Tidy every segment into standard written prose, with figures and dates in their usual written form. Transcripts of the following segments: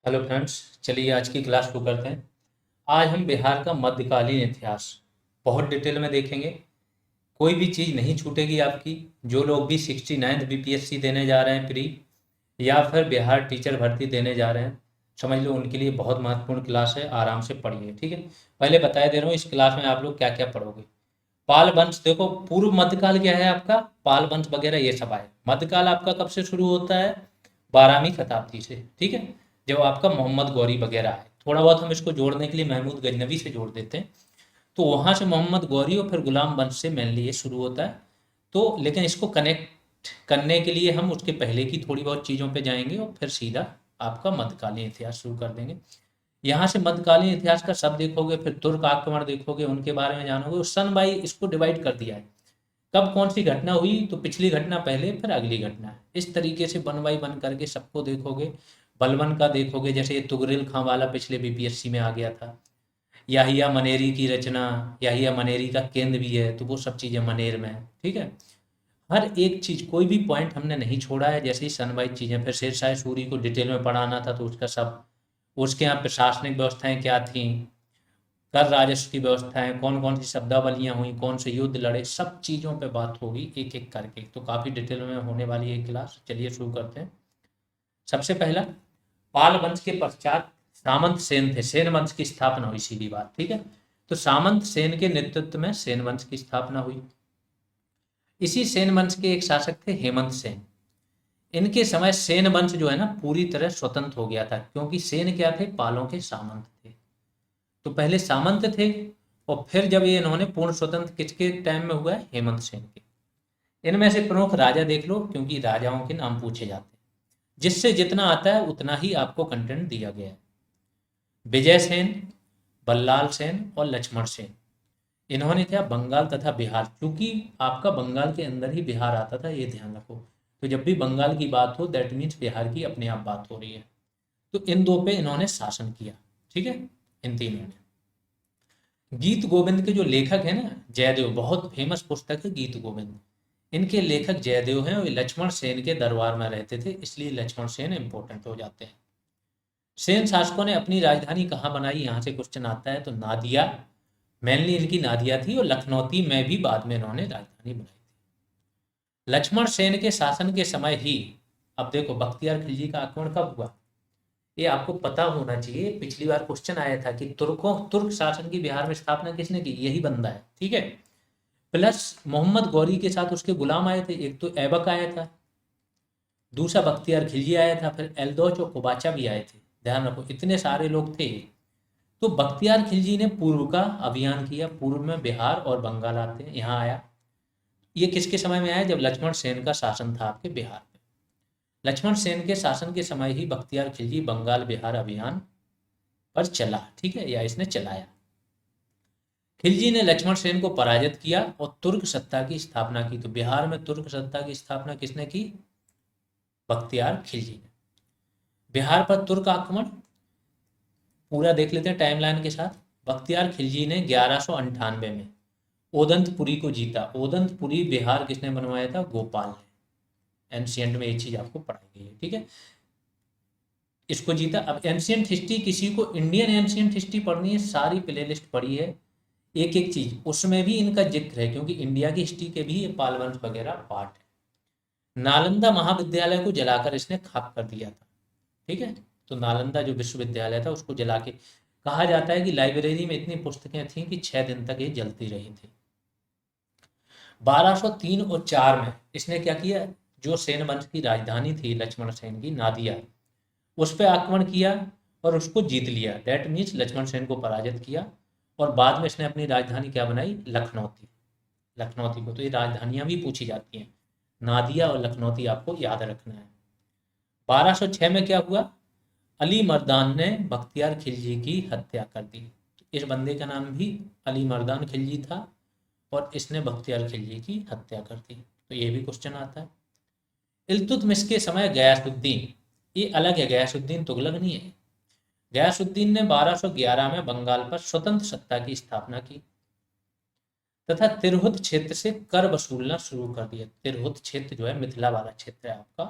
Hello friends, चलिए आज की क्लास शुरू करते हैं। आज हम बिहार का मध्यकालीन इतिहास बहुत डिटेल में देखेंगे। कोई भी चीज़ नहीं छूटेगी आपकी। जो लोग भी 69th बीपीएससी देने जा रहे हैं प्री, या फिर बिहार टीचर भर्ती देने जा रहे हैं, समझ लो उनके लिए बहुत महत्वपूर्ण क्लास है। आराम से पढ़िए, ठीक है। पहले बताए दे रहा हूँ इस क्लास में आप लोग क्या क्या पढ़ोगे। पाल वंश, देखो पूर्व मध्यकाल क्या है आपका, पाल वंश वगैरह ये सब आए। मध्यकाल आपका कब से शुरू होता है? 12वीं शताब्दी से, ठीक है। जब आपका मोहम्मद गौरी वगैरह आए, थोड़ा बहुत हम इसको जोड़ने के लिए महमूद गजनवी से जोड़ देते हैं। तो वहाँ से मोहम्मद गौरी और फिर गुलाम वंश से मेनली ये शुरू होता है। तो लेकिन इसको कनेक्ट करने के लिए हम उसके पहले की थोड़ी बहुत चीज़ों पे जाएंगे और फिर सीधा आपका मध्यकालीन इतिहास शुरू कर देंगे। यहाँ से मध्यकालीन इतिहास का सब देखोगे, फिर तुर्क आक्रमण देखोगे, उनके बारे में जानोगे। उस सन बाई इसको डिवाइड कर दिया है, कब कौन सी घटना हुई, तो पिछली घटना पहले फिर अगली घटना। इस तरीके से वन बाई वन करके सबको देखोगे। बलबन का देखोगे, जैसे ये तुगरिल खां वाला पिछले बीपीएससी में आ गया था। याहिया मनेरी की रचना, याहिया मनेरी का केंद्र भी है, तो वो सब चीज़ें मनेर में है, ठीक है। हर एक चीज़, कोई भी पॉइंट हमने नहीं छोड़ा है। जैसे ही सनवाइज चीज़ें, फिर शेरशाह सूरी को डिटेल में पढ़ाना था तो उसका सब, उसके यहाँ प्रशासनिक व्यवस्थाएं क्या थी, कर राजस्व की व्यवस्थाएं, कौन कौन सी शब्दावलियां हुई, कौन से युद्ध लड़े, सब चीज़ों पे बात होगी एक एक करके। तो काफ़ी डिटेल में होने वाली है क्लास। चलिए शुरू करते हैं। सबसे पहला, पाल वंश के पश्चात सामंत सेन थे। सेन वंश की स्थापना हुई, सीधी बात, ठीक है। तो सामंत सेन के नेतृत्व में सेन वंश की स्थापना हुई। इसी सेन वंश के एक शासक थे हेमंत सेन। इनके समय सेन वंश जो है ना पूरी तरह स्वतंत्र हो गया था, क्योंकि सेन क्या थे, पालों के सामंत थे। तो पहले सामंत थे, और फिर जब ये इन्होंने पूर्ण स्वतंत्र किसके टाइम में हुआ है, हेमंत सेन के। इनमें से प्रमुख राजा देख लो, क्योंकि राजाओं के नाम पूछे जाते हैं। जिससे जितना आता है उतना ही आपको कंटेंट दिया गया है। विजय सेन, बल्लाल सेन और लक्ष्मण सेन, इन्होंने क्या, बंगाल तथा बिहार, क्योंकि आपका बंगाल के अंदर ही बिहार आता था, ये ध्यान रखो। तो जब भी बंगाल की बात हो, दैट मीन्स बिहार की अपने आप बात हो रही है। तो इन दो पे इन्होंने शासन किया, ठीक है, इन तीनों ने। गीत गोविंद के जो लेखक हैं ना, जयदेव, बहुत फेमस पुस्तक है गीत गोविंद। इनके लेखक जयदेव हैं, और लक्ष्मण सेन के दरबार में रहते थे, इसलिए लक्ष्मण सेन इंपॉर्टेंट हो जाते हैं। सेन शासकों ने अपनी राजधानी कहाँ बनाई, यहाँ से क्वेश्चन आता है। तो नादिया, मेनली इनकी नादिया थी, और लखनौती में भी बाद में इन्होंने राजधानी बनाई थी। लक्ष्मण सेन के शासन के समय ही, अब देखो बख्तियार खिलजी का आक्रमण कब हुआ, ये आपको पता होना चाहिए। पिछली बार क्वेश्चन आया था कि तुर्क शासन की बिहार में स्थापना किसने की, यही बंदा है, ठीक है। प्लस मोहम्मद गौरी के साथ उसके गुलाम आए थे। एक तो ऐबक आया था, दूसरा बख्तियार खिलजी आया था, फिर एल्दोच और कुबाचा भी आए थे। ध्यान रखो, इतने सारे लोग थे। तो बख्तियार खिलजी ने पूर्व का अभियान किया। पूर्व में बिहार और बंगाल आते हैं, यहाँ आया। ये किसके समय में आया, जब लक्ष्मण सेन का शासन था आपके बिहार में। लक्ष्मण सेन के शासन के समय ही बख्तियार खिलजी बंगाल बिहार अभियान पर चला, ठीक है, या इसने चलाया। खिलजी ने लक्ष्मण सेन को पराजित किया और तुर्क सत्ता की स्थापना की। तो बिहार में तुर्क सत्ता की स्थापना किसने की, बख्तियार खिलजी ने। बिहार पर तुर्क आक्रमण पूरा देख लेते हैं टाइमलाइन के साथ। बख्तियार खिलजी ने 1198 में ओदंतपुरी को जीता। ओदंतपुरी बिहार किसने बनवाया था, गोपाल ने। एंशियंट में ये चीज आपको पढ़ाई गई है, ठीक है। इसको जीता। अब एंशियंट हिस्ट्री, किसी को इंडियन एंशियंट हिस्ट्री पढ़नी है, सारी प्ले लिस्ट पढ़ी है, एक एक चीज उसमें भी इनका जिक्र है, क्योंकि इंडिया की हिस्ट्री के भी ये पाल वंश वगैरह पार्ट है। नालंदा महाविद्यालय को जलाकर इसने खाक कर दिया था, ठीक है। तो नालंदा जो विश्वविद्यालय था उसको जला के, कहा जाता है कि लाइब्रेरी में इतनी पुस्तकें थीं कि 6 दिन तक ये जलती रही थी। 1203 और 4 में इसने क्या किया, जो सेन वंश की राजधानी थी लक्ष्मण सेन की, नादिया, उस पर आक्रमण किया और उसको जीत लिया। दैट मीन्स लक्ष्मण सेन को पराजित किया। और बाद में इसने अपनी राजधानी क्या बनाई, लखनौती। लखनौती को, तो ये राजधानियां भी पूछी जाती हैं, नादिया और लखनौती आपको याद रखना है। 1206 में क्या हुआ, अली मर्दान ने बख्तियार खिलजी की हत्या कर दी। इस बंदे का नाम भी अली मर्दान खिलजी था, और इसने बख्तियार खिलजी की हत्या कर दी। तो ये भी क्वेश्चन आता है। इल्तुतमिश के समय गयासुद्दीन, ये अलग है, गयासुद्दीन तुगलक नहीं है। गयासुद्दीन ने 1211 में बंगाल पर स्वतंत्र सत्ता की स्थापना की तथा तिरहुत क्षेत्र से कर वसूलना शुरू कर दिया। तिरहुत क्षेत्र जो है मिथिला वाला क्षेत्र है आपका,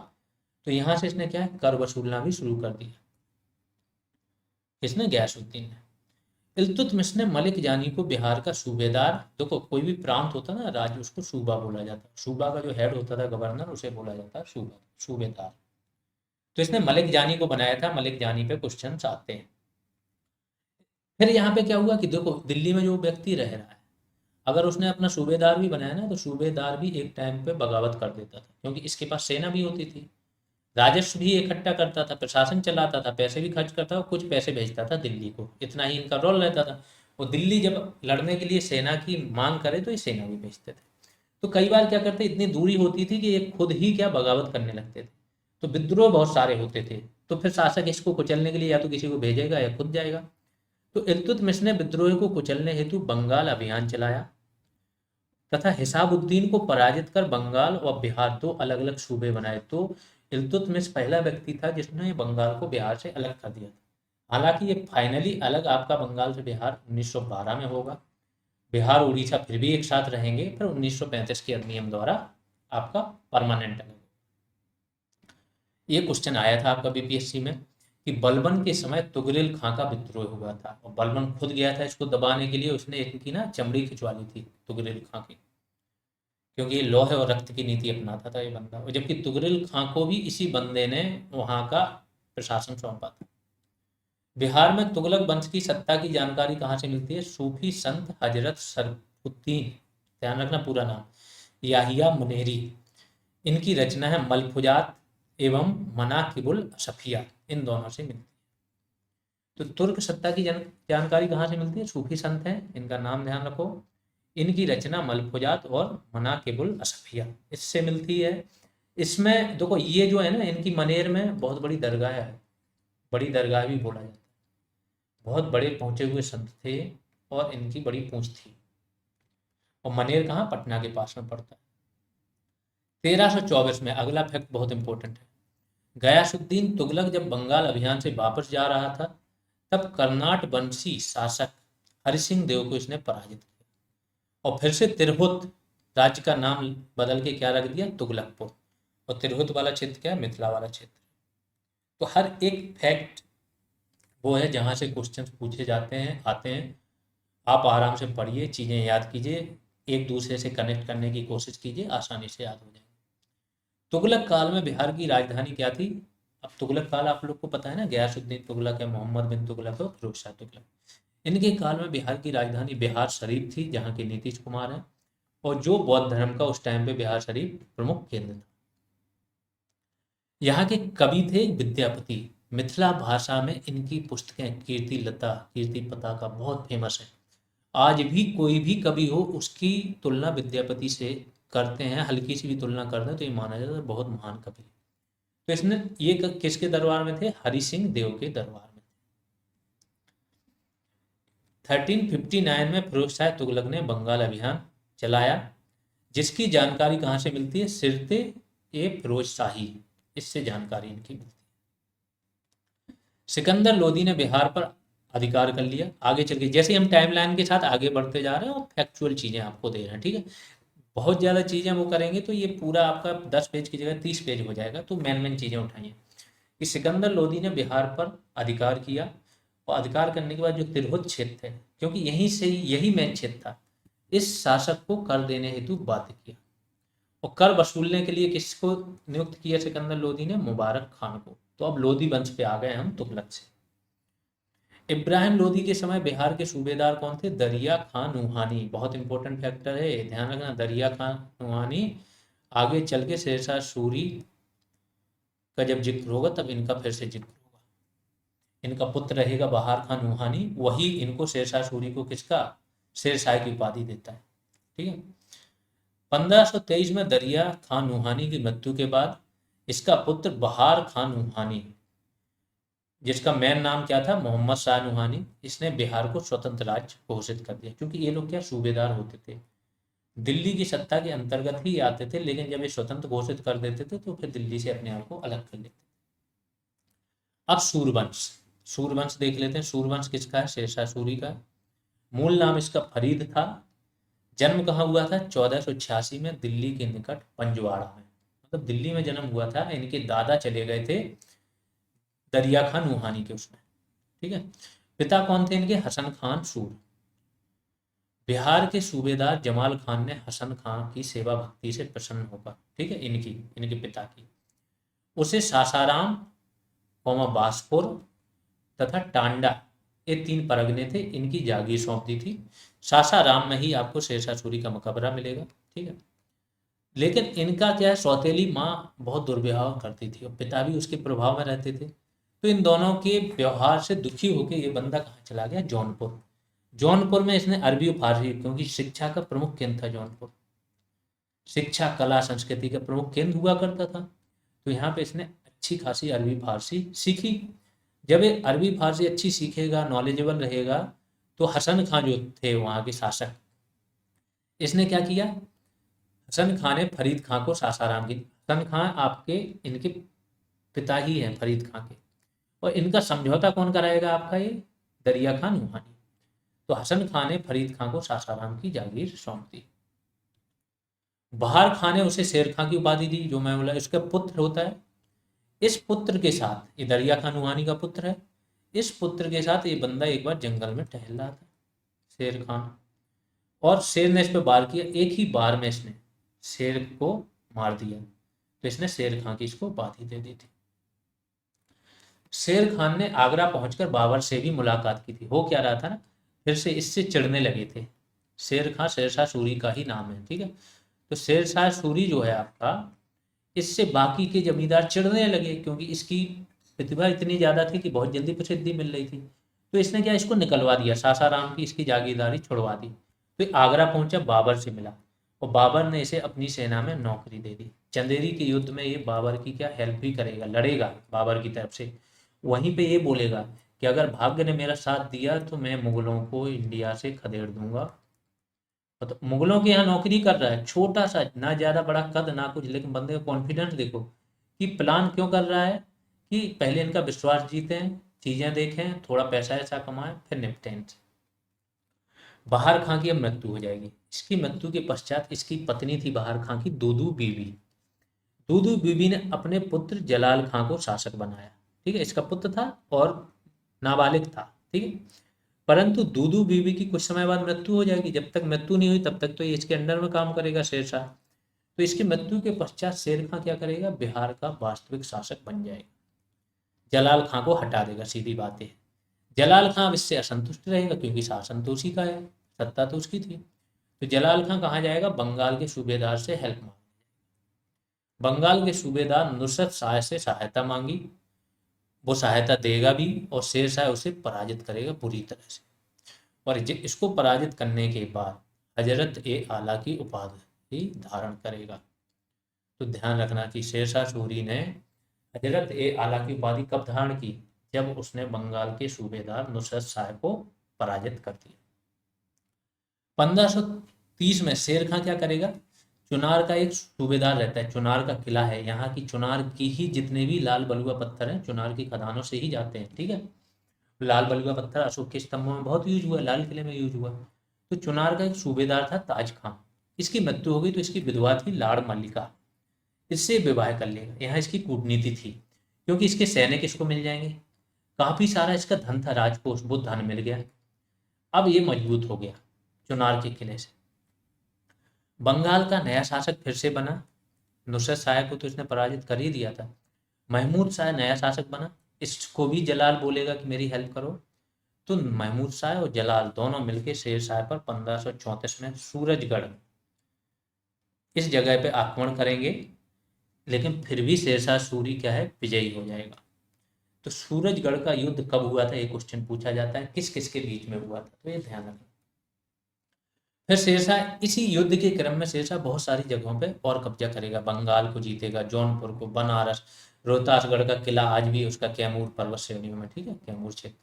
तो यहाँ से इसने क्या है, कर वसूलना भी शुरू कर दिया। किसने? गयासुद्दीन ने। इल्तुतमिश ने मलिक जानी को बिहार का सूबेदार, देखो कोई भी प्रांत होता ना राज्य, उसको सूबा बोला जाता, सूबा का जो हेड होता था गवर्नर, उसे बोला जाता सूबा, सूबेदार। तो इसने मलिक जानी को बनाया था। मलिक जानी पे क्वेश्चन आते हैं। फिर यहाँ पे क्या हुआ कि देखो दिल्ली में जो व्यक्ति रह रहा है, अगर उसने अपना सूबेदार भी बनाया ना, तो सूबेदार भी एक टाइम पे बगावत कर देता था, क्योंकि इसके पास सेना भी होती थी, राजस्व भी इकट्ठा करता था, प्रशासन चलाता था, पैसे भी खर्च करता था, कुछ पैसे भेजता था दिल्ली को, इतना ही इनका रोल रहता था। और दिल्ली जब लड़ने के लिए सेना की मांग करे तो ये सेना भी भेजते थे। तो कई बार क्या करते, इतनी दूरी होती थी कि ये खुद ही क्या बगावत करने लगते थे, तो विद्रोह बहुत सारे होते थे। तो फिर शासक इसको कुचलने के लिए या तो किसी को भेजेगा या खुद जाएगा। तो इल्तुतमिश ने विद्रोह को कुचलने हेतु बंगाल अभियान चलाया तथा हिसाबुद्दीन को पराजित कर बंगाल और बिहार दो अलग अलग सूबे बनाए। तो इल्तुतमिश पहला व्यक्ति था जिसने बंगाल को बिहार से अलग कर दिया था। हालांकि ये फाइनली अलग आपका बंगाल से बिहार 1912 में होगा। बिहार उड़ीसा फिर भी एक साथ रहेंगे, फिर 1935 के अधिनियम द्वारा आपका परमानेंट अलग। ये क्वेश्चन आया था आपका बीपीएससी में कि बलबन के समय तुगरिल खां का विद्रोह हुआ था, और बलबन खुद गया था इसको दबाने के लिए, उसने इनकी ना चमड़ी खिंचवा ली थी तुगरिल खां की, क्योंकि ये लौह और रक्त की नीति अपनाता था ये बंदा। और जबकि तुगरिल खां को भी इसी बंदे ने वहां का प्रशासन सौंपा था। बिहार में तुगलक वंश की सत्ता की जानकारी कहाँ से मिलती है? सूफी संत हजरत शरफुद्दीन, ध्यान रखना पूरा नाम, याहिया मुनेरी, इनकी रचना है मलफुजात एवं मनाकिबुल सफिया, इन दोनों से मिलती है। तो तुर्क सत्ता की जानकारी कहाँ से मिलती है? सूफी संत हैं, इनका नाम ध्यान रखो, इनकी रचना मलफुजात और मनाकिबुल असफिया, इससे मिलती है। इसमें देखो ये जो है ना, इनकी मनेर में बहुत बड़ी दरगाह है, बड़ी दरगाह भी बोला जाता है, बहुत बड़े पहुंचे हुए संत थे और इनकी बड़ी पूंछ थी। और मनेर कहाँ? पटना के पास में पड़ता है। 1324 में अगला फैक्ट बहुत इंपॉर्टेंट है। गयासुद्दीन तुगलक जब बंगाल अभियान से वापस जा रहा था, तब कर्नाट वंशी शासक हरिसिंह देव को इसने पराजित किया और फिर से तिरहुत राज्य का नाम बदल के क्या रख दिया? तुगलकपुर। और तिरहुत वाला क्षेत्र क्या है? मिथिला वाला क्षेत्र। तो हर एक फैक्ट वो है जहां से क्वेश्चन पूछे जाते हैं, आते हैं। आप आराम से पढ़िए, चीज़ें याद कीजिए, एक दूसरे से कनेक्ट करने की कोशिश कीजिए, आसानी से याद हो जाएंगे। तुगलक काल में बिहार की राजधानी क्या थी? अब तुगलक काल आप लोग को पता है ना, गयासुद्दीन तुगलक है, मोहम्मद बिन तुगलक है, फिरोज शाह तुगलक। इनके काल में बिहार की राजधानी बिहार शरीफ थी, जहाँ के नीतीश कुमार हैं, और जो बौद्ध धर्म का उस टाइम पे बिहार शरीफ प्रमुख केंद्र था। यहाँ के कवि थे विद्यापति। मिथिला भाषा में इनकी पुस्तकें कीर्ति लता, कीर्ति पताका बहुत फेमस है। आज भी कोई भी कवि हो उसकी तुलना विद्यापति से करते हैं, हल्की सी भी तुलना करते हैं तो ये माना जाता है बहुत महान कवि। तो इसने ये किसके दरबार में थे? हरि सिंह देव के दरबार में। 1359 में फिरोज शाह तुगलक ने बंगाल अभियान चलाया, जिसकी जानकारी कहाँ से मिलती है? सिरते ए फिरोज शाही, इससे जानकारी इनकी मिलती है। सिकंदर लोदी ने बिहार पर अधिकार कर लिया। आगे चल के जैसे हम टाइमलाइन के साथ आगे बढ़ते जा रहे हैं और फैक्चुअल चीजें आपको दे रहे हैं, ठीक है, बहुत ज़्यादा चीज़ें वो करेंगे तो ये पूरा आपका 10 पेज की जगह 30 पेज हो जाएगा। तो मेन मेन चीज़ें उठाइए कि सिकंदर लोदी ने बिहार पर अधिकार किया, और अधिकार करने के बाद जो तिरहुत क्षेत्र है, क्योंकि यहीं से यही मेन क्षेत्र था, इस शासक को कर देने हेतु बाध्य किया। और कर वसूलने के लिए किसको नियुक्त किया सिकंदर लोदी ने? मुबारक खान को। तो अब लोदी वंश पे आ गए हम तुगलक से। इब्राहिम लोदी के समय बिहार के सूबेदार कौन थे? दरिया खान नुहानी, बहुत इंपॉर्टेंट फैक्टर है, ध्यान रखना, दरिया खान नुहानी। आगे चल के शेरशाह सूरी का जब जिक्र होगा तब इनका फिर से जिक्र होगा। इनका पुत्र रहेगा बहार खान नुहानी, वही इनको शेरशाह सूरी को किसका? शेरशाह की उपाधि देता है, ठीक है। 1523 में दरिया खान नुहानी की मृत्यु के बाद इसका पुत्र बहार खान नुहानी, जिसका मेन नाम क्या था? मोहम्मद शाह नुहानी, इसने बिहार को स्वतंत्र राज्य घोषित कर दिया। क्योंकि ये लोग क्या सूबेदार होते थे, दिल्ली की सत्ता के अंतर्गत ही आते थे, लेकिन जब ये स्वतंत्र घोषित कर देते थे तो फिर दिल्ली से अपने आप को अलग कर लेते थे। अब सूरवंश, सूरवंश देख लेते हैं। सूरवंश किसका है? शेरशाह सूरी का। मूल नाम इसका फरीद था। जन्म कहाँ हुआ था? 1486 में दिल्ली के निकट पंजवाड़ा में, मतलब दिल्ली में जन्म हुआ था। इनके दादा चले गए थे दरिया खान नुहानी के उसमें, ठीक है। पिता कौन थे इनके? हसन खान सूर। बिहार के सूबेदार जमाल खान ने हसन खान की सेवा भक्ति से प्रसन्न होकर, ठीक है, इनकी, इनके पिता की, उसे सासाराम, बासपुर तथा टांडा, ये 3 परगने थे, इनकी जागीर सौंप दी थी। सासाराम में ही आपको शेरशाह सूरी का मकबरा मिलेगा, ठीक है। लेकिन इनका क्या है, सौतेली माँ बहुत दुर्व्यवहार करती थी और पिता भी उसके प्रभाव में रहते थे। तो इन दोनों के व्यवहार से दुखी होकर ये बंदा कहाँ चला गया? जौनपुर। जौनपुर में इसने अरबी और फारसी, क्योंकि शिक्षा का प्रमुख केंद्र था जौनपुर, शिक्षा कला संस्कृति का प्रमुख केंद्र हुआ करता था। तो यहाँ पे इसने अच्छी खासी अरबी फारसी सीखी। जब ये अरबी फारसी अच्छी सीखेगा, नॉलेजेबल रहेगा, तो हसन खां जो थे वहाँ के शासक, इसने क्या किया, हसन खां ने फरीद खां को सासाराम की, हसन खां आपके इनके पिता ही हैं फरीद खां के, और इनका समझौता कौन कराएगा आपका? ये दरिया खान नुहानी। तो हसन खां ने फरीद खां को सासाराम की जागीर सौंप दी। बहार खां ने उसे शेर खां की उपाधि दी, जो मैं बोला इसका पुत्र होता है। इस पुत्र के साथ, ये दरिया खान नुहानी का पुत्र है, इस पुत्र के साथ ये बंदा एक बार जंगल में टहल रहा था, शेर खान, और शेर ने इस पर वार किया। एक ही बार में इसने शेर को मार दिया, तो इसने शेर खां की इसको उपाधि दे दी थी। शेर खान ने आगरा पहुंचकर बाबर से भी मुलाकात की थी। हो क्या रहा था ना, फिर से इससे चिढ़ने लगे थे। शेर खां शेरशाह सूरी का ही नाम है, ठीक है। तो शेरशाह सूरी जो है आपका, इससे बाकी के जमींदार चिढ़ने लगे, क्योंकि इसकी प्रतिभा इतनी ज्यादा थी कि बहुत जल्दी प्रसिद्धि मिल रही थी। तो इसने क्या, इसको निकलवा दिया, सासाराम की इसकी जागीरदारी छुड़वा दी। तो आगरा पहुंचा, बाबर से मिला, और बाबर ने इसे अपनी सेना में नौकरी दे दी। चंदेरी के युद्ध में ये बाबर की क्या हेल्प भी करेगा, लड़ेगा बाबर की तरफ से। वहीं पे ये बोलेगा कि अगर भाग्य ने मेरा साथ दिया तो मैं मुगलों को इंडिया से खदेड़ दूंगा। तो मुगलों के यहाँ नौकरी कर रहा है, छोटा सा, ना ज्यादा बड़ा कद ना कुछ, लेकिन बंदे का कॉन्फिडेंस देखो कि प्लान क्यों कर रहा है, कि पहले इनका विश्वास जीतें, चीजें देखें, थोड़ा पैसा ऐसा कमाएं, फिर निपटें इनसे। बहार खां की अब मृत्यु हो जाएगी। इसकी मृत्यु के पश्चात इसकी पत्नी थी बहार खां की, दूदू बीबी। दूदू बीबी ने अपने पुत्र जलाल खां को शासक बनाया, ठीक है, इसका पुत्र था और नाबालिग था, ठीक है। परंतु दूदू बीबी की कुछ समय बाद मृत्यु हो जाएगी। जब तक मृत्यु नहीं हुई तब तक तो ये इसके अंडर में काम करेगा शेरशाह। तो इसकी मृत्यु के पश्चात शेर खां क्या करेगा, बिहार का वास्तविक शासक बन जाएगा, जलाल खां को हटा देगा, सीधी बात है। जलाल खां अब इससे असंतुष्ट रहेगा, क्योंकि शासन तो उसी का है, सत्ता तो उसकी थी। तो जलाल खां कहाँ जाएगा, बंगाल के सूबेदार से हेल्प मांग, बंगाल के सूबेदार नुसरत शाह से सहायता मांगी, वो सहायता देगा भी, और शेरशाह उसे पराजित करेगा बुरी तरह से। और इसको पराजित करने के बाद हजरत ए आला की उपाधि धारण करेगा। तो ध्यान रखना कि शेरशाह सूरी ने हजरत ए आला की उपाधि कब धारण की, जब उसने बंगाल के सूबेदार नुसरत शाह को पराजित कर दिया। 1530 में शेर खां क्या करेगा, चुनार का एक सूबेदार रहता है, चुनार का किला है, यहाँ की चुनार की ही जितने भी लाल बलुआ पत्थर हैं चुनार की खदानों से ही जाते हैं, ठीक है। लाल बलुआ पत्थर अशोक के स्तंभों में बहुत यूज हुआ, लाल किले में यूज हुआ। तो चुनार का एक सूबेदार था ताज खां, इसकी मृत्यु हो गई, तो इसकी विधवा थी लाड़ मल्लिका, इससे विवाह कर लेगा। यहाँ इसकी कूटनीति थी, क्योंकि इसके सैनिक इसको मिल जाएंगे, काफी सारा इसका धन था, राजकोष, वो धन मिल गया। अब ये मजबूत हो गया चुनार के किले से। बंगाल का नया शासक फिर से बना, नुसरत शाह को तो इसने पराजित कर ही दिया था। महमूद शाह नया शासक बना, इसको भी जलाल बोलेगा कि मेरी हेल्प करो। तो महमूद शाह और जलाल दोनों मिलकर शेर शाह पर 1534 में सूरजगढ़, इस जगह पे आक्रमण करेंगे, लेकिन फिर भी शेरशाह सूरी क्या है, विजयी हो जाएगा। तो सूरजगढ़ का युद्ध कब हुआ था, ये क्वेश्चन पूछा जाता है, किस किस के बीच में हुआ था, तो ये ध्यान रखना। फिर शेरशाह इसी युद्ध के क्रम में शेरशाह बहुत सारी जगहों पे और कब्जा करेगा, बंगाल को जीतेगा, जौनपुर को, बनारस, रोहतासगढ़ का किला आज भी उसका, कैमूर पर्वत श्रेणियों में, ठीक है, कैमूर क्षेत्र,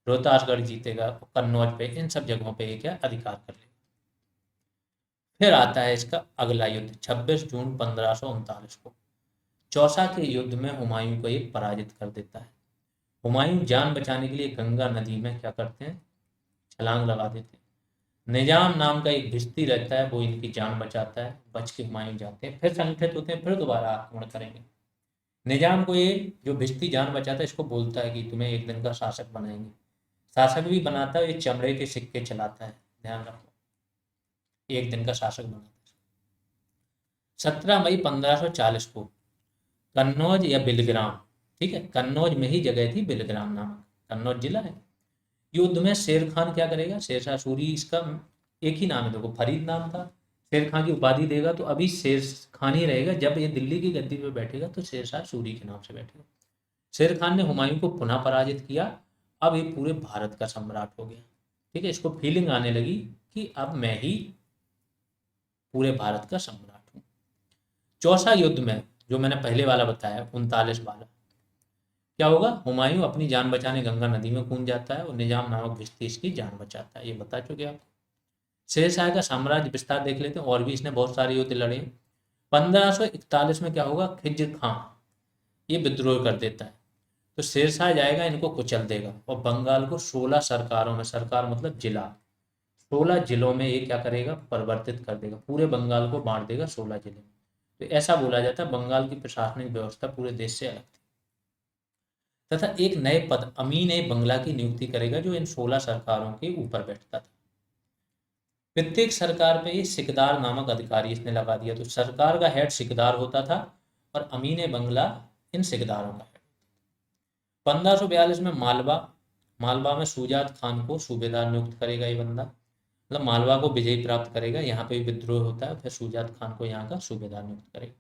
रोहतासगढ़ जीतेगा, कन्नौज पे, इन सब जगहों पे ये क्या अधिकार कर लेगा। फिर आता है इसका अगला युद्ध 26 जून 1539 को, चौसा के युद्ध में हुमायूं को ये पराजित कर देता है। हुमायूं जान बचाने के लिए गंगा नदी में क्या करते हैं, छलांग लगा देते हैं। निजाम नाम का एक भिश्ती रहता है, वो इनकी जान बचाता है, बच के हुमायूं जाते हैं, फिर संगठित होते हैं, फिर दोबारा आक्रमण करेंगे। निजाम को ये जो भिश्ती जान बचाता है इसको बोलता है कि तुम्हें एक दिन का शासक बनाएंगे। शासक भी बनाता है, ये चमड़े के सिक्के चलाता है, ध्यान रखो, एक दिन का शासक बनाता है। 17 मई 1540 को कन्नौज या बिलग्राम, ठीक है, कन्नौज में ही जगह थी बिलग्राम नामक, कन्नौज जिला है। युद्ध में शेर खान क्या करेगा, शेरशाह सूरी, इसका एक ही नाम है, देखो फरीद नाम था, शेर खान की उपाधि देगा तो अभी शेर खान ही रहेगा, जब ये दिल्ली की गद्दी पे बैठेगा तो शेरशाह सूरी के नाम से बैठेगा। शेर खान ने हुमायूं को पुनः पराजित किया, अब ये पूरे भारत का सम्राट हो गया, ठीक है, इसको फीलिंग आने लगी कि अब मैं ही पूरे भारत का सम्राट हूँ। चौसा युद्ध में जो मैंने पहले वाला बताया 39 वाला, क्या होगा, हुमायूं अपनी जान बचाने गंगा नदी में कूद जाता है और निजाम नामक भिश्ती इसकी जान बचाता है, ये बता चुके आपको। शेरशाह का साम्राज्य विस्तार देख लेते हैं, और भी इसने बहुत सारे युद्ध लड़े। 1541 में क्या होगा, खिज्र खां ये विद्रोह कर देता है, तो शेरशाह जाएगा इनको कुचल देगा और बंगाल को 16 सरकारों में, सरकार मतलब जिला, 16 जिलों में ये क्या करेगा, परिवर्तित कर देगा, पूरे बंगाल को बांट देगा 16 जिले में। तो ऐसा बोला जाता है बंगाल की प्रशासनिक व्यवस्था पूरे देश से अलग थी। तथा एक नए पद अमीन ए बंगला की नियुक्ति करेगा जो इन 16 सरकारों के ऊपर बैठता था। प्रत्येक सरकार पे ये सिकदार नामक अधिकारी इसने लगा दिया, तो सरकार का हेड सिकदार होता था और अमीन ए बंगला इन सिकदारों का हेड। 1542 में मालवा, मालवा में शुजात खान को सूबेदार नियुक्त करेगा ये बंदा, मतलब मालवा को विजय प्राप्त करेगा, यहाँ पे विद्रोह होता है, फिर शुजात खान को यहाँ का सूबेदार नियुक्त करेगा।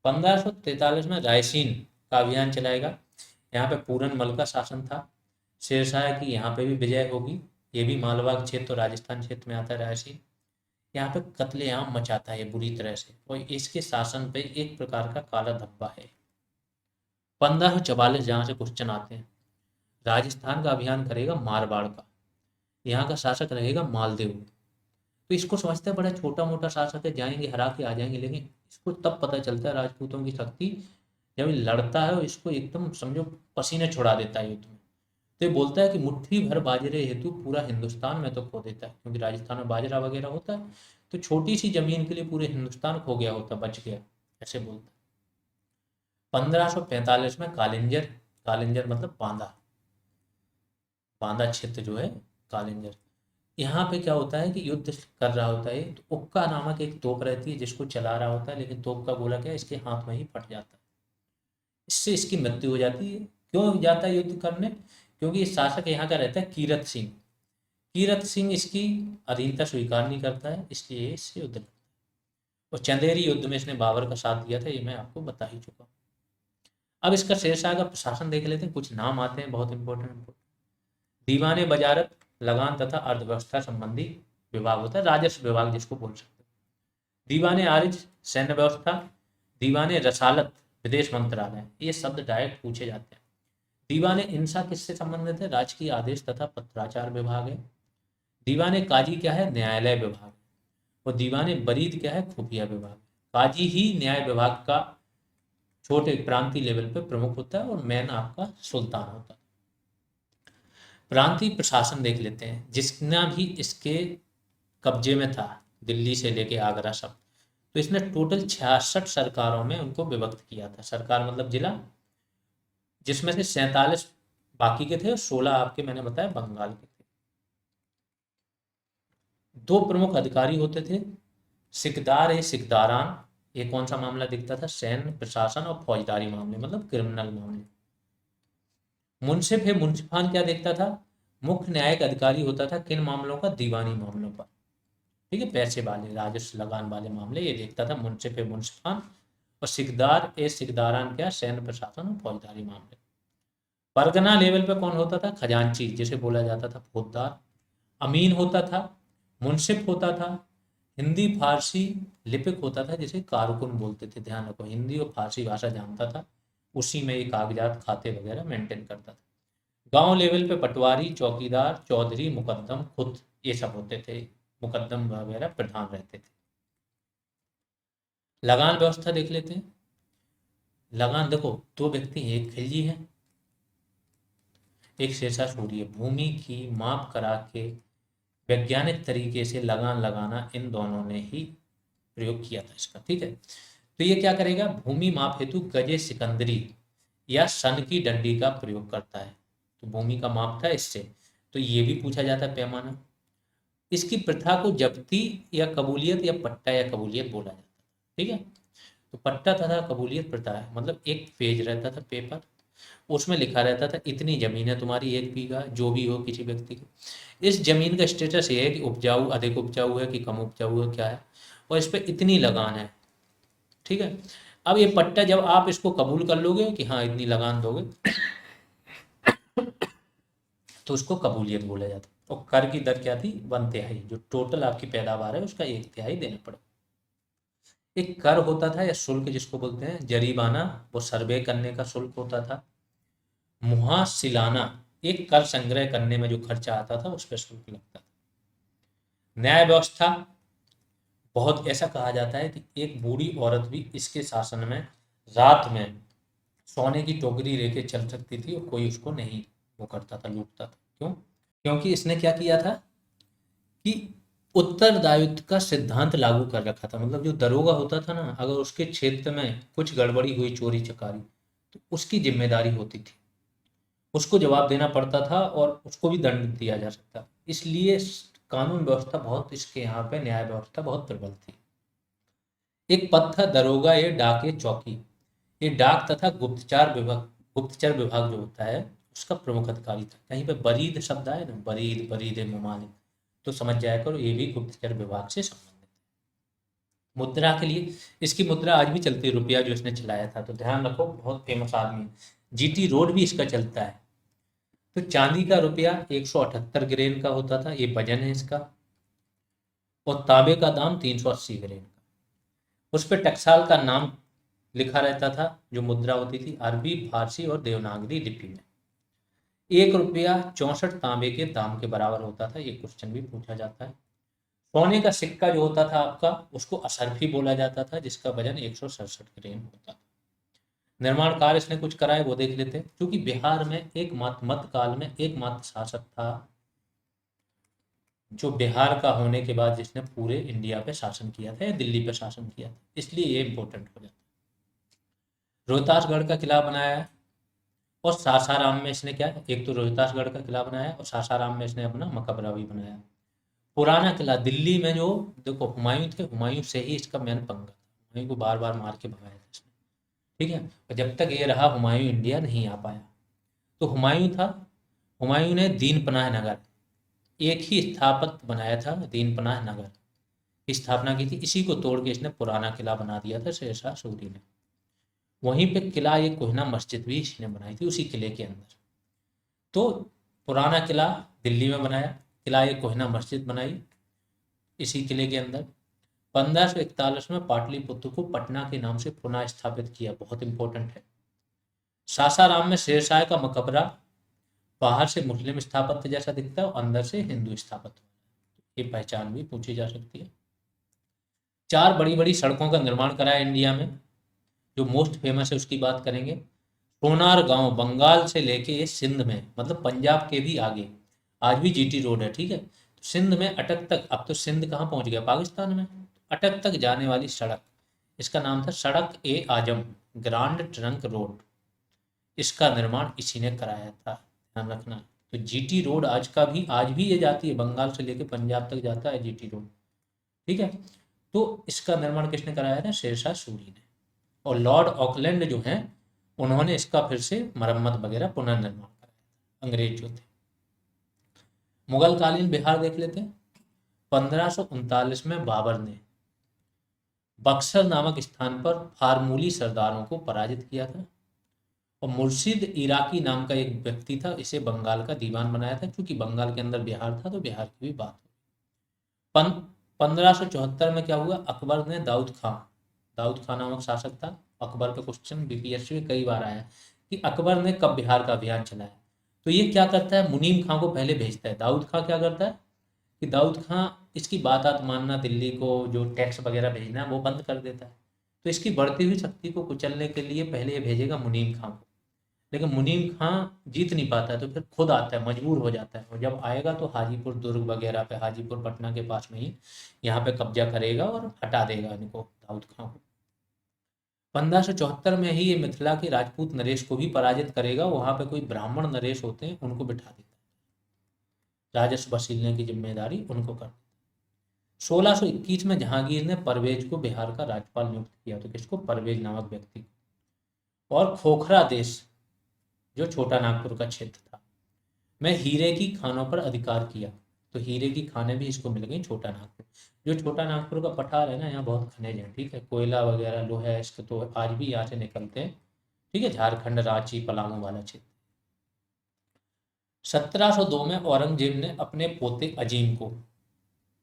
1543 में रायसीन का अभियान चलाएगा, यहाँ पे पूरन मल का शासन था, शेरशाह की यहाँ पे भी विजय होगी, ये भी मालवा क्षेत्र और राजस्थान क्षेत्र में आता है रायसीन। यहाँ पे कत्लेआम मचाता है ये बुरी तरह से, और इसके शासन पे एक प्रकार का काला धब्बा है। 1544 जहाँ से क्वेश्चन आते हैं, राजस्थान का अभियान करेगा मारवाड़ का, यहाँ का शासक रहेगा मालदेव। तो इसको समझते हैं बड़ा छोटा मोटा शासक है, जाएंगे हरा के आ जाएंगे, लेकिन इसको तब पता चलता है राजपूतों की शक्ति जब लड़ता है और इसको एकदम समझो पसीने छुड़ा देता है युद्ध में। तो ये बोलता है कि मुट्ठी भर बाजरे हेतु पूरा हिंदुस्तान में तो खो देता है, क्योंकि राजस्थान में बाजरा वगैरह होता है, तो छोटी सी जमीन के लिए पूरे हिंदुस्तान खो गया होता, बच गया, ऐसे बोलता है। 1545 में कालिंजर, कालिंजर मतलब बांदा, बांदा क्षेत्र जो है कालिंजर, यहाँ पे क्या होता है कि युद्ध कर रहा होता है, तो उक्का नामक एक तोप रहती है जिसको चला रहा होता है, लेकिन तोप का गोला क्या है, इसके हाथ में ही फट जाता है, इससे इसकी मृत्यु हो जाती है। क्यों जाता है युद्ध करने, क्योंकि इस शासक यहाँ का रहता है कीरत सिंह, कीरत सिंह इसकी अधीनता स्वीकार नहीं करता है, इसलिए इससे युद्ध लड़ता है। और चंदेरी युद्ध में इसने बाबर का साथ दिया था, ये मैं आपको बता ही चुका हूँ। अब इसका शेरशाह का प्रशासन देख लेते हैं, कुछ नाम आते हैं बहुत इंपॉर्टेंट। दीवाने वजारत, लगान तथा अर्थव्यवस्था संबंधी विभाग होता है, राजस्व विभाग जिसको बोल सकते हैं। दीवाने आरिज, सैन्य व्यवस्था। दीवाने रसालत, विदेश मंत्रालय, ये शब्द डायरेक्ट पूछे जाते हैं। दीवाने इंसा किससे संबंधित है, राजकीय आदेश तथा पत्राचार विभाग है। दीवाने काजी क्या है, न्यायालय विभाग। और दीवाने बरीद क्या है, खुफिया विभाग। काजी ही न्याय विभाग का छोटे प्रांतीय लेवल पे प्रमुख होता है और मेन आपका सुल्तान होता है। प्रांतीय प्रशासन देख लेते हैं, जितना भी इसके कब्जे में था दिल्ली से लेके आगरा सब, तो इसने टोटल 66 सरकारों में उनको विभक्त किया था, सरकार मतलब जिला, जिसमें से 47 बाकी के थे और 16 आपके मैंने बताया बंगाल के थे। दो प्रमुख अधिकारी होते थे, सिकदार ए सिकदारान, ये कौन सा मामला दिखता था, सैन्य प्रशासन और फौजदारी मामले मतलब क्रिमिनल मामले। मुंसिफ है मुंसिफान क्या देखता था, मुख्य न्यायिक अधिकारी होता था किन मामलों का, दीवानी मामलों पर, ठीक है, पैसे वाले राजस्व लगान वाले मामले ये देखता था मुंसिफ है मुंसिफान। और सिकदार ए सिकदारान क्या, सैन्य प्रशासन और फौजदारी मामले। परगना लेवल पे कौन होता था, खजांची जिसे बोला जाता था फौजदार। अमीन होता था, मुंसिफ होता था, हिंदी फारसी लिपिक होता था जिसे कारकुन बोलते थे, ध्यान रखो हिंदी और फारसी भाषा जानता था, उसी में ये कागजात खाते वगैरह मेंटेन करता था। गांव लेवल पे पटवारी, चौकीदार, चौधरी, मुकद्दम, खुद ये सब होते थे, मुकद्दम वगैरह प्रधान रहते थे। लगान व्यवस्था देख लेते हैं। लगान देखो, दो व्यक्ति हैं, एक खिलजी है एक शेरशाह सूरी है। भूमि की माप करा के वैज्ञानिक तरीके से लगान लगाना इन दोनों ने ही प्रयोग किया था इसका, ठीक है। तो ये क्या करेगा, भूमि माप हेतु गजे सिकंदरी या सन की डंडी का प्रयोग करता है। तो भूमि का माप था इससे, तो ये भी पूछा जाता है पैमाना। इसकी प्रथा को जब्ती या कबूलियत या पट्टा या कबूलियत बोला जाता है। ठीक है, तो पट्टा तथा कबूलियत प्रथा है, मतलब एक पेज रहता था पेपर, उसमें लिखा रहता था इतनी जमीन है तुम्हारी, 1 बीघा जो भी हो किसी व्यक्ति की, इस जमीन का स्टेटस ये है कि उपजाऊ, अधिक उपजाऊ है कि कम उपजाऊ है, क्या है, और इस पर इतनी लगान है। ठीक है, अब ये पट्टा जब आप इसको कबूल कर लोगे कि हाँ इतनी लगान दोगे, तो उसको कबूलियत बोला जाता है। और कर की दर क्या थी, 1/3, जो टोटल आपकी पैदावार है उसका 1/3 देना पड़े। एक कर होता था या शुल्क जिसको बोलते हैं, जरीमाना वो सर्वे करने का शुल्क होता था, मुहासिलाना एक कर संग्रह करने में जो खर्चा आता था उस पर शुल्क लगता था। न्याय व्यवस्था, बहुत ऐसा कहा जाता है कि एक बूढ़ी औरत भी इसके शासन में रात में सोने की टोकरी लेके चल सकती थी और कोई उसको नहीं वो करता था, लूटता था। क्यों? क्योंकि इसने क्या किया था कि उत्तरदायित्व का सिद्धांत लागू कर रखा था। मतलब जो दरोगा होता था ना, अगर उसके क्षेत्र में कुछ गड़बड़ी हुई, चोरी चकारी, तो उसकी जिम्मेदारी होती थी, उसको जवाब देना पड़ता था और उसको भी दंड दिया जा सकता। इसलिए कानून व्यवस्था बहुत, इसके यहाँ पे न्याय व्यवस्था बहुत प्रबल थी। एक पद था दरोगा ये डाके चौकी, ये डाक तथा गुप्तचर विभाग जो होता है उसका प्रमुख अधिकारी था। कहीं पे बरीद शब्द आए ना, बरीद, बरीद मुमालिक, तो समझ जाया करो ये भी गुप्तचर विभाग से संबंधित है। मुद्रा के लिए, इसकी मुद्रा आज भी चलती है, रुपया जो इसने चलाया था, तो ध्यान रखो बहुत फेमस आदमी है। जीटी रोड भी इसका चलता है। तो चांदी का रुपया 178 ग्रेन का होता था, ये वजन है इसका, और तांबे का दाम 380 ग्रेन का। उस पर टकसाल का नाम लिखा रहता था, जो मुद्रा होती थी अरबी, फारसी और देवनागरी लिपि में। 1 रुपया 64 तांबे के दाम के बराबर होता था, ये क्वेश्चन भी पूछा जाता है। सोने का सिक्का जो होता था आपका, उसको असरफी बोला जाता था, जिसका वजन 167 ग्राम होता था। निर्माण कार्य इसने कुछ कराए वो देख लेते हैं। क्योंकि बिहार में एक मध्य काल में एकमात्र शासक था जो बिहार का होने के बाद जिसने पूरे इंडिया पे शासन किया था या दिल्ली पे शासन किया था, इसलिए ये इंपॉर्टेंट हो जाता है। रोहतासगढ़ का किला बनाया है, और सासाराम में इसने क्या, एक तो रोहतासगढ़ का किला बनाया और सासाराम में इसने अपना मकबरा भी बनाया। पुराना किला दिल्ली में जो, देखो हुमायूं थे, हुमायूं से ही इसका मेन पंगा था, हुमायूं को बार बार मार के भगाया था इसने। ठीक है, और जब तक ये रहा हुमायूं इंडिया नहीं आ पाया। तो हुमायूं था, हुमायूं ने दीन पनाह नगर एक ही स्थापत्य बनाया था, दीन पनाह नगर की स्थापना की थी। इसी को तोड़ के इसने पुराना किला बना दिया था शेरशाह सूरी ने। वहीं पे किला ये कोहिना मस्जिद भी इसने बनाई थी उसी किले के अंदर। तो पुराना किला दिल्ली में बनाया, किला ये कोहिना मस्जिद बनाई इसी किले के अंदर। 1541 में पाटलिपुत्र को पटना के नाम से पुनः स्थापित किया, बहुत इंपॉर्टेंट है। सासाराम में शेरशाह का मकबरा बाहर से मुस्लिम स्थापत्य जैसा दिखता है और अंदर से हिंदू स्थापत्य, ये पहचान भी पूछी जा सकती है। 4 बड़ी बड़ी सड़कों का निर्माण कराया इंडिया में, जो मोस्ट फेमस है उसकी बात करेंगे। सोनार गांव बंगाल से लेके ये सिंध में, मतलब पंजाब के भी आगे, आज भी जीटी रोड है। ठीक है, तो सिंध में अटक तक, अब तो सिंध कहाँ पहुंच गया, पाकिस्तान में, अटक तक जाने वाली सड़क, इसका नाम था सड़क ए आजम, ग्रांड ट्रंक रोड। इसका निर्माण इसी ने कराया था, ध्यान रखना। तो जीटी रोड आज भी ये जाती है, बंगाल से लेके पंजाब तक जाता है जीटी रोड। ठीक है, तो इसका निर्माण किसने कराया था, शेरशाह सूरी ने। और लॉर्ड ऑकलैंड जो हैं उन्होंने इसका फिर से मरम्मत वगैरह पुनर्निर्माण कराया, अंग्रेज जो थे। मुगल कालीन बिहार देख लेते हैं। 1539 में बाबर ने बक्सर नामक स्थान पर फारमूली सरदारों को पराजित किया था, और मुर्शिद इराकी नाम का एक व्यक्ति था, इसे बंगाल का दीवान बनाया था। क्योंकि बंगाल के अंदर बिहार था तो बिहार की भी बात हुई। 1574 में क्या हुआ, अकबर ने दाऊद खां नामक शासक था। अकबर का क्वेश्चन बीपीएससी में कई बार आया कि अकबर ने कब बिहार का अभियान चलाया। तो ये क्या करता है, मुनीम खां को पहले भेजता है। दाऊद खां क्या करता है कि दाऊद खां इसकी बात मानना, दिल्ली को जो टैक्स वगैरह भेजना है वो बंद कर देता है। तो इसकी बढ़ती हुई शक्ति को कुचलने के लिए पहले ये भेजेगा मुनीम खां को, लेकिन मुनीम खां जीत नहीं पाता है, तो फिर खुद आता है, मजबूर हो जाता है। और जब आएगा तो हाजीपुर दुर्ग वगैरह पे, हाजीपुर पटना के पास में ही यहाँ पे कब्जा करेगा और हटा देगा इनको, दाऊद खां को। 1574 में ही ये मिथिला के राजपूत नरेश को भी पराजित करेगा। वहां पे कोई ब्राह्मण नरेश होते हैं, उनको बिठा देता है, राजस्व वसूलने की जिम्मेदारी उनको कर। 1621 में जहांगीर ने परवेज को बिहार का राज्यपाल नियुक्त किया। तो किसको? परवेज नामक व्यक्ति को। और खोखरा देश, जो छोटा नागपुर का क्षेत्र था, में हीरे की खानों पर अधिकार किया। तो हीरे की खानें भी इसको मिल गई, छोटा नागपुर। जो छोटा नागपुर का पठार है ना, यहाँ बहुत खनिज है, ठीक है, कोयला वगैरह, लोहा, इसके तो आज भी यहाँ से निकलते हैं, ठीक है, झारखंड, रांची, पलामू वाला क्षेत्र। 1702 में औरंगजेब ने अपने पोते अजीम को,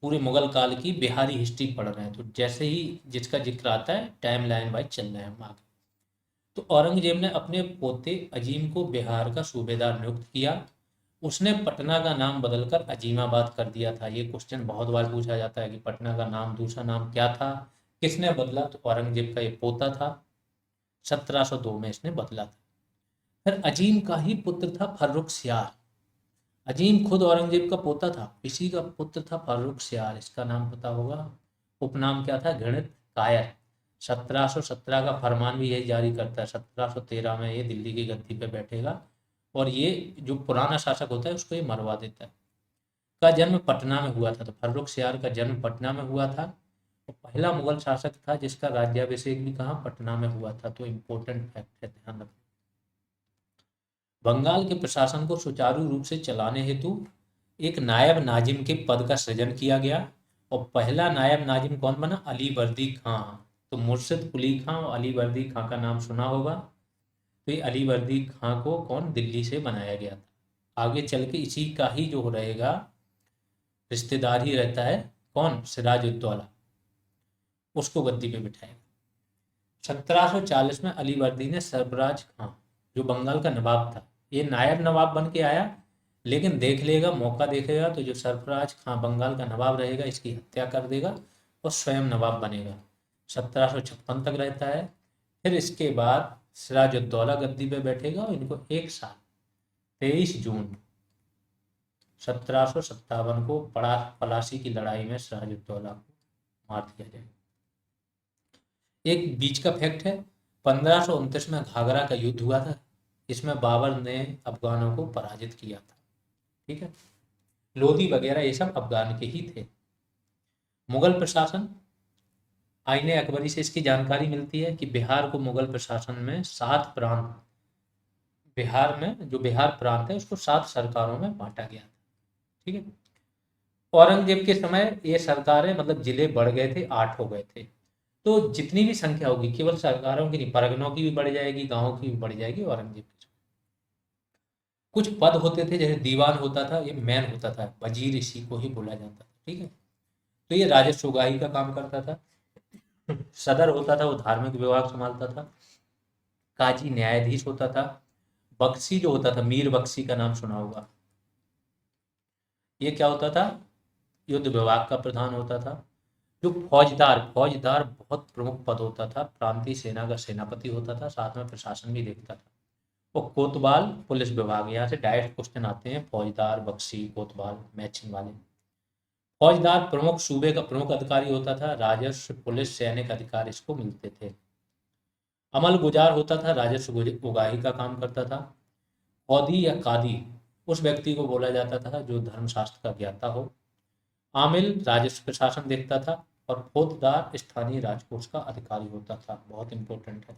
पूरे मुगल काल की बिहारी हिस्ट्री पढ़ रहे हैं तो जैसे ही जिसका जिक्र आता है टाइम लाइन वाइज चल रहे हैं हम आगे। तो औरंगजेब ने अपने पोते अजीम को बिहार का सूबेदार नियुक्त किया। उसने पटना का नाम बदलकर अजीमाबाद कर दिया था। ये क्वेश्चन बहुत बार पूछा जाता है कि पटना का नाम, दूसरा नाम क्या था, किसने बदला? तो औरंगजेब का ये पोता था, 1702 में इसने बदला था। फिर अजीम का ही पुत्र था फर्रुखसियार। अजीम खुद औरंगजेब का पोता था, इसी का पुत्र था फर्रुखसियार। इसका नाम पता होगा, उपनाम क्या था? घृणित कायर। 1717 का फरमान भी यही जारी करता है। 1713 में ये दिल्ली की गद्दी पे बैठेगा और ये जो पुराना शासक होता है उसको ये मरवा देता है। का जन्म पटना में हुआ था। तो फर्रुखसियार का जन्म पटना में हुआ था और पहला मुगल शासक था जिसका राज्याभिषेक भी कहाँ? पटना में हुआ था। तो इम्पोर्टेंट फैक्ट है, ध्यान रखना। बंगाल के प्रशासन को सुचारू रूप से चलाने हेतु एक नायब नाजिम के पद का सृजन किया गया और पहला नायब नाजिम कौन बना? अली वर्दी खां। तो मुर्शिद कुली खां और अली वर्दी खां का नाम सुना होगा। तो ये अली वर्दी खां को कौन? दिल्ली से बनाया गया था। आगे चल के इसी का ही जो रहेगा रिश्तेदार ही रहता है, कौन? सिराजुद्दौला, उसको गद्दी पे बिठाएगा। 1740 में अली वर्दी ने सरफराज खां, जो बंगाल का नवाब था, ये नायब नवाब बन के आया, लेकिन देख लेगा, मौका देखेगा तो जो सरफराज खां बंगाल का नवाब रहेगा इसकी हत्या कर देगा और स्वयं नवाब बनेगा। 1756 तक रहता है। फिर इसके बाद सिराजुद्दौला गद्दी पे बैठेगा और इनको एक साल 23 जून 1757 को पलासी की लड़ाई में सिराजुद्दौला को मार दिया जाएगा। एक बीच का फैक्ट है, 1529 में घाघरा का युद्ध हुआ था। इसमें बाबर ने अफगानों को पराजित किया था, ठीक है। लोधी वगैरह ये सब अफगान के ही थे। मुगल प्रशासन, आईने अकबरी से इसकी जानकारी मिलती है कि बिहार को मुगल प्रशासन में 7 प्रांत, बिहार में जो बिहार प्रांत है उसको 7 सरकारों में बांटा गया था, ठीक है। औरंगजेब के समय ये सरकारें, मतलब जिले बढ़ गए थे, 8 हो गए थे। तो जितनी भी संख्या होगी केवल सरकारों की नहीं, परगनों की भी बढ़ जाएगी, गांवों की भी बढ़ जाएगी औरंगजेब के समय। कुछ पद होते थे, जैसे दीवान होता था, ये मैन होता था, वजीर इसी को ही बोला जाता था, ठीक है। तो ये राजस्व उगाही का काम करता था। सदर होता था, वो धार्मिक विभाग संभालता था। काजी न्यायाधीश होता था। बख्शी जो होता था, मीर बख्शी का नाम सुना होगा, ये क्या होता था? युद्ध विभाग का प्रधान होता था। जो फौजदार, फौजदार बहुत प्रमुख पद होता था, प्रांतीय सेना का सेनापति होता था, साथ में प्रशासन भी देखता था। और कोतवाल पुलिस विभाग, यहाँ से डायरेक्ट क्वेश्चन आते हैं, फौजदार, बख्शी, कोतवाल, मैचिंग वाले। फौजदार प्रमुख सूबे का प्रमुख अधिकारी होता था, राजस्व, पुलिस, सैनिक अधिकार इसको मिलते थे। अमल गुजार होता था, राजस्व उगाही का काम करता था। कौदी या कादी उस व्यक्ति को बोला जाता था जो धर्मशास्त्र का ज्ञाता हो। आमिल राजस्व प्रशासन देखता था और फौजदार स्थानीय राजकोष का अधिकारी होता था, बहुत इंपॉर्टेंट है।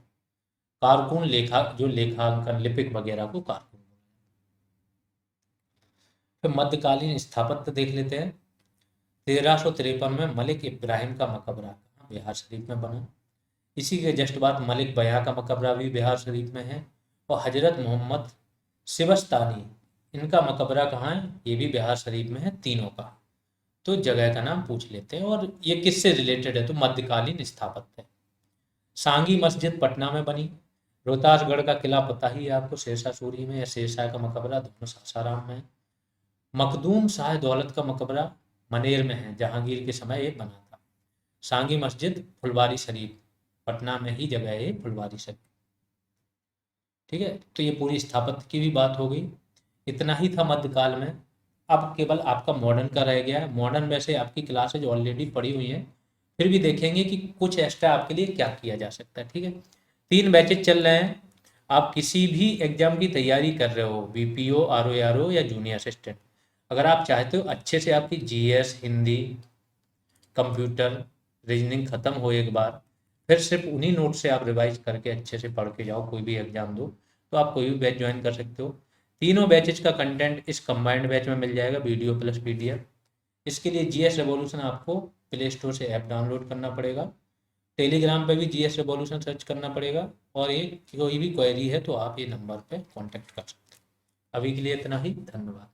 कारकुन लेखा, जो लेखांकन, लिपिक वगैरह को कारकुन। फिर मध्यकालीन स्थापत्य देख लेते हैं। 1353 में मलिक इब्राहिम का मकबरा बिहार शरीफ में बना। इसी के जस्ट बाद मलिक बया का मकबरा भी बिहार शरीफ में है। और हजरत मोहम्मद सिवस्तानी, इनका मकबरा कहाँ है? ये भी बिहार शरीफ में है, तीनों का। तो जगह का नाम पूछ लेते हैं। और ये किससे रिलेटेड है? तो मध्यकालीन स्थापत्य है। सांगी मस्जिद पटना में बनी। रोहतासगढ़ का किला पता ही है आपको, शेरशाह सूरी में, या शेरशाह का मकबरा, दोनों सासाराम में है। मखदूम शाह दौलत का मकबरा मनेर में है, जहांगीर के समय ये बना था। सांगी मस्जिद फुलवारी शरीफ, पटना में ही जगह है फुलवारी शरीफ, ठीक है। तो ये पूरी स्थापत्य की भी बात हो गई। इतना ही था मध्यकाल में। अब केवल आपका मॉडर्न का रह गया है। मॉडर्न वैसे आपकी क्लासेज ऑलरेडी पढ़ी हुई हैं, फिर भी देखेंगे कि कुछ एक्स्ट्रा आपके लिए क्या किया जा सकता है, ठीक है। 3 बैचेज चल रहे हैं। आप किसी भी एग्जाम की तैयारी कर रहे हो, बीपीओ, आरओ या जूनियर असिस्टेंट, अगर आप चाहते हो अच्छे से आपकी जीएस, हिंदी, कंप्यूटर, रीजनिंग खत्म हो एक बार, फिर सिर्फ उन्हीं नोट से आप रिवाइज करके अच्छे से पढ़ के जाओ, कोई भी एग्जाम दो, तो आप कोई भी बैच ज्वाइन कर सकते हो। तीनों बैचेज का कंटेंट इस कंबाइंड बैच में मिल जाएगा, वीडियो प्लस पीडीएफ। इसके लिए जीएस रेवोल्यूशन आपको प्ले स्टोर से ऐप डाउनलोड करना पड़ेगा, टेलीग्राम पे भी जीएस रेवोल्यूशन सर्च करना पड़ेगा, और ये कोई भी क्वेरी है तो आप ये नंबर पे कांटेक्ट कर सकते हो। अभी के लिए इतना ही, धन्यवाद।